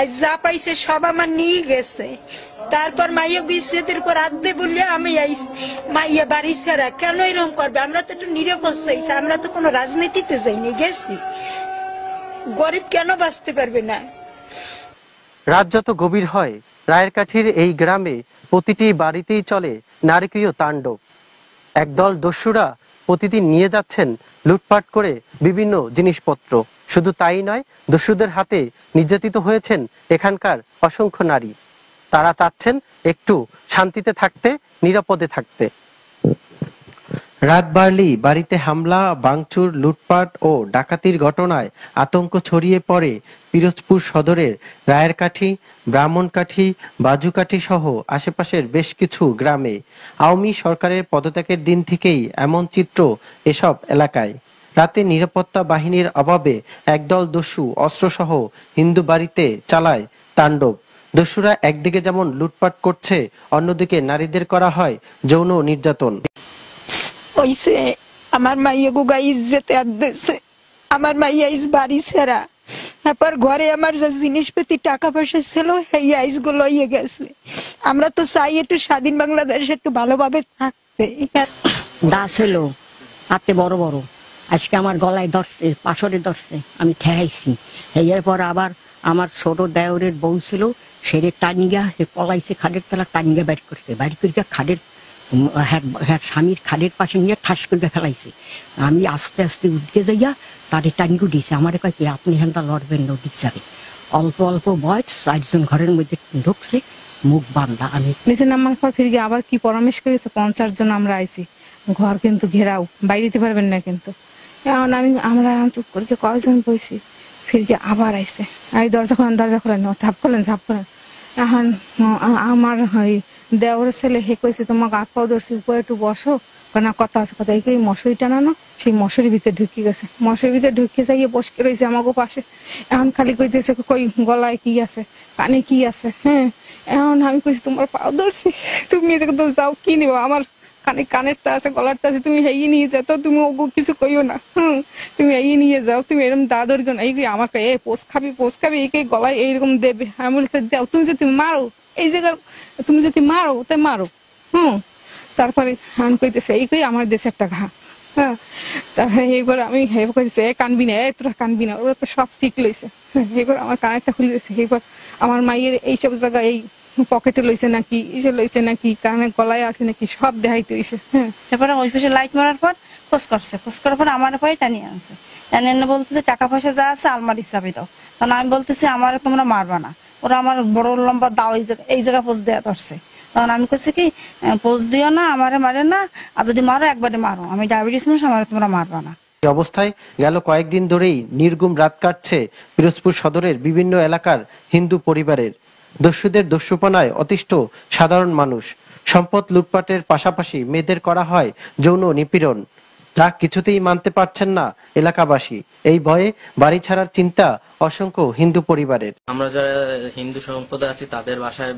আজ যা পাইছে সব আমার নিয়ে গেছে। তারপর মাইয়া বিচ্ছেদের পর আদে বললে আমি মাইয়া বাড়ি ছাড়া কেন এরকম করবে? আমরা তো একটু নিরাপদ চাইছি, আমরা তো কোনো রাজনীতিতে যাইনি, গেছি। গরিব কেন বাঁচতে পারবে না? রাত যত গভীর হয়, রায়েরকাঠির এই গ্রামে প্রতিটি বাড়িতেই চলে নারকীয় তাণ্ডব। একদল দস্যুরা প্রতিদিন নিয়ে যাচ্ছেন লুটপাট করে বিভিন্ন জিনিসপত্র। শুধু তাই নয়, দস্যুদের হাতে নির্যাতিত হয়েছেন এখানকার অসংখ্য নারী। তারা চাচ্ছেন একটু শান্তিতে থাকতে, নিরাপদে থাকতে। রাত বাড়লেই বাড়িতে হামলা, ভাঙচুর, লুটপাট ও ডাকাতির ঘটনায় আতঙ্ক ছড়িয়ে পড়ে পিরোজপুর সদরের রায়েরকাঠি, ব্রাহ্মণকাঠি, বাজুকাঠি সহ আশেপাশের বেশ কিছু গ্রামে। আওয়ামী সরকারের পদত্যাগের দিন থেকেই এমন চিত্র এসব এলাকায়। রাতে নিরাপত্তা বাহিনীর অভাবে একদল দস্যু অস্ত্রসহ হিন্দু বাড়িতে চালায় তাণ্ডব। দস্যুরা একদিকে যেমন লুটপাট করছে, অন্যদিকে নারীদের করা হয় যৌন নির্যাতন। ওইসে আমার মাইয়া গুগা ইজ্জতে আদেছে, আমার মাইয়া ইস বাড়ি ছেড়া। তারপর ঘরে আমার যা জিনিসপাতি টাকা পয়সা ছিল এই আইসগুলো ইয়ে গেছে। আমরা তো চাই একটু স্বাধীন বাংলাদেশে একটু ভালোভাবে থাকতে। দা ছিল হাতে বড় বড়, আজকে আমার গলায় ধরছে, পাশরে ধরছে, আমি ঠেকাইছি। এরপর আবার আমার ছোট দেওরের বউ ছিল, সেরে টানিগা পলাইছে, খাদের তলা টানিগা বাইর করছে, বাইর করিয়া খাদের স্বামীর খাদের পাশে নিয়ে ঠাস করে ফেলাইছে। আমি আস্তে আস্তে উঠতে যাইয়া তারে টানিগু দিয়েছে। আমার কয় কি আপনি হ্যান্ডা লড়বেন না, দিক যাবে। অল্প অল্প বয়স, 4 জন ঘরের মধ্যে ঢুকছে, মুখ বান্ধা। আমি নিচে নামার পর ফিরে আবার কি পরামর্শ করেছে, 50 জন আমরা আইছি, ঘর কিন্তু ঘেরাও, বাইরে দিতে পারবেন না কিন্তু। এখন আমরা চুপ করে কয়েকজন বইছি, ফিরে আবার আইছে, এই দরজা খোলেন, ঝাপ খোলেন। এখন আমার দেওয়ার ছেলে হে কইছে তোমাকে হাত পাও ধরছি, উপরে একটু বসো, না কথা আছে কথা। এই মশুরি টানানো, সেই মশুরির ভিতরে ঢুকে গেছে, মশুরির ভিতরে ঢুকে যাইয়ে বসে রয়েছে আমাকে পাশে। এখন খালি কইতেছে কই গলায় কি আছে, কানে কি আছে। হ্যাঁ, এখন আমি কইছি তোমার পাও ধরছি, তুমি যাও, কি নিবা, আমার কানেরটা আছে, গলারটা আছে, তুমি হেই নিয়ে যাও, তো তুমি ওগো কিছু কইও না। তুমি এই নিয়ে যাও, তুমি এরকম দাদর এই আমার পোষ খাবি এই গলায় এইরকম দেবে। আমি বলতে দাও, তুমি যদি মারো এই জায়গার, তুমি যদি মারো তাই মারো। তারপরে আমি কইতেছে এই কই আমার দেশে একটা ঘা। হ্যাঁ, তারপরে এইবার আমি কইতেছে কানবি না, তোরা কানবি না, ওরা তো সব শিখ লইছে। এইবার আমার কানেরটা খুলে দিয়েছে। এইবার আমার মাইয়ের এইসব জায়গায় এই পকেটে লইছে নাকি, ইসে লইছে নাকি, কানে গলায় আছে নাকি, সব দেখাইতে হইছে। হ্যাঁ, তারপরে ওই পাশে লাইট মারার পর খোঁজ করার পর আমার পরে টানিয়ে আনছে। টানিয়ে এনে বলতেছে টাকা পয়সা যা আছে আলমারি চাবি দাও। তখন আমি বলতেছি আমার তোমরা মারবা না, ওরা আমার বড় লম্বা দাও এই জায়গা পোজ দেওয়া ধরছে। তখন আমি কইছি কি পোজ দিও না, আমারে মারে না, আর যদি মারো একবারে মারো, আমি ডায়াবেটিস মানুষ, আমার তোমরা মারবা না। এই অবস্থায় গেল কয়েকদিন ধরেই নির্গুম রাত কাটছে পিরোজপুর সদরের বিভিন্ন এলাকার হিন্দু পরিবারের। দস্যুদের দস্যুপনায় অতিষ্ঠ সাধারণ মানুষ। সম্পদ লুটপাটের পাশাপাশি মেয়েদের করা হয় যৌন নিপীড়ন, যা কিছুতেই মানতে পারছেন না এলাকাবাসী। এই ভয়ে বাড়ি ছাড়ার চিন্তা অসংখ্য হিন্দু পরিবারের। আমরা যারা হিন্দু সম্প্রদায় আছি তাদের বাসায়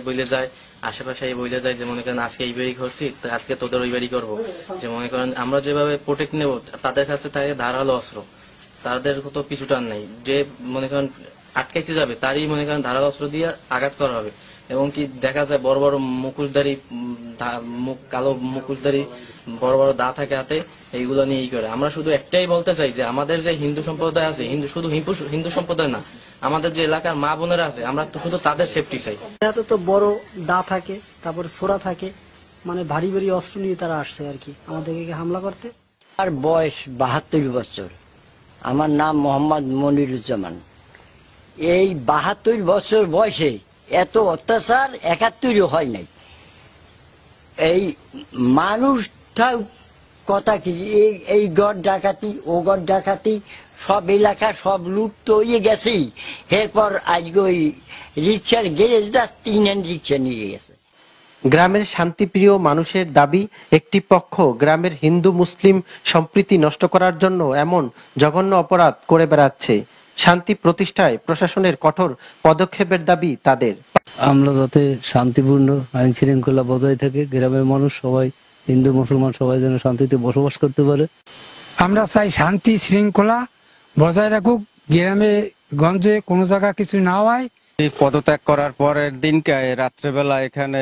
বলে যায়, আশেপাশে বলে যায় যে মনে করেন আজকে এই বাড়ি করছি, আজকে তোদের ওই বাড়ি করবো। যে মনে করেন আমরা যেভাবে প্রোটেক্ট নেব, তাদের কাছে থাকে ধারালো অস্ত্র, তাদের তো পিছুটান নেই। যে মনে করেন আটকাইতে যাবে তারই মনে করেন ধারালো অস্ত্র দিয়ে আঘাত করা হবে। এবং কি দেখা যায় বড় বড় মুখোশধারী, কালো মুখোশধারী বড় বড় দা থাকে হাতে, এইগুলো নিয়ে করে। আমরা শুধু একটাই বলতে চাই যে আমাদের যে হিন্দু সম্প্রদায় আছে, শুধু হিন্দু সম্প্রদায় না, আমাদের যে এলাকার মা বোনেরা আছে, আমরা তো শুধু তাদের সেফটি চাই। হাতে তো বড় দা থাকে, তারপর ছোরা থাকে, মানে ভারী ভারী অস্ত্র নিয়ে তারা আসছে আর কি আমাদেরকে হামলা করতে। আর বয়স 72 বছর। আমার নাম মোহাম্মদ মনিরুজ্জামান। এই 72 বছর বয়সে এত অত্যাচার 71 হয় নাই। এই মানুষটা কথা কি, এই গড় ডাকাতি ও গড় ডাকাতি, সব এলাকা সব লুট তো হয়ে গেছে। এরপর আজকে ওই রিক্সার গ্যারেজটা 3 হ্যান্ড রিক্সা নিয়ে গেছে। গ্রামের শান্তিপ্রিয় মানুষের দাবি, একটি পক্ষ গ্রামের হিন্দু মুসলিম সম্প্রীতি নষ্ট করার জন্য এমন জঘন্য অপরাধ করে বেড়াচ্ছে। শান্তি প্রতিষ্ঠায় প্রশাসনের কঠোর পদক্ষেপের দাবি তাদের। আমরা যাতে শান্তিপূর্ণ আইন শৃঙ্খলা বজায় থাকে, গ্রামের মানুষ সবাই, হিন্দু মুসলমান সবাই যেন শান্তিতে বসবাস করতে পারে। আমরা চাই শান্তি শৃঙ্খলা বজায় রাখুক, গ্রামে গঞ্জে কোনো জায়গা কিছু না হয়, পদত্যাগ করার পরের দিনকে রাত্রেবেলা এখানে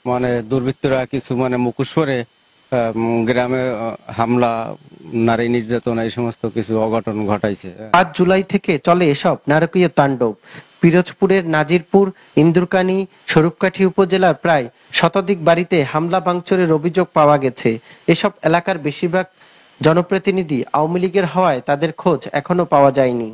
মানে দুর্বৃত্তরা কিছু মানে মুখোশ পরে গ্রামে হামলা, নারী নির্যাতন এই সমস্ত কিছু অঘটন ঘটাইছে। 5 জুলাই থেকে চলে এসব নারকীয় তাণ্ডব। পিরোজপুরের নাজিরপুর, ইন্দুরকানী, স্বরূপকাঠি উপজেলার প্রায় শতাধিক বাড়িতে হামলা ভাঙচুরের অভিযোগ পাওয়া গেছে। এসব এলাকার বেশিরভাগ জনপ্রতিনিধি আওয়ামী লীগের হওয়ায় তাদের খোঁজ এখনো পাওয়া যায়নি।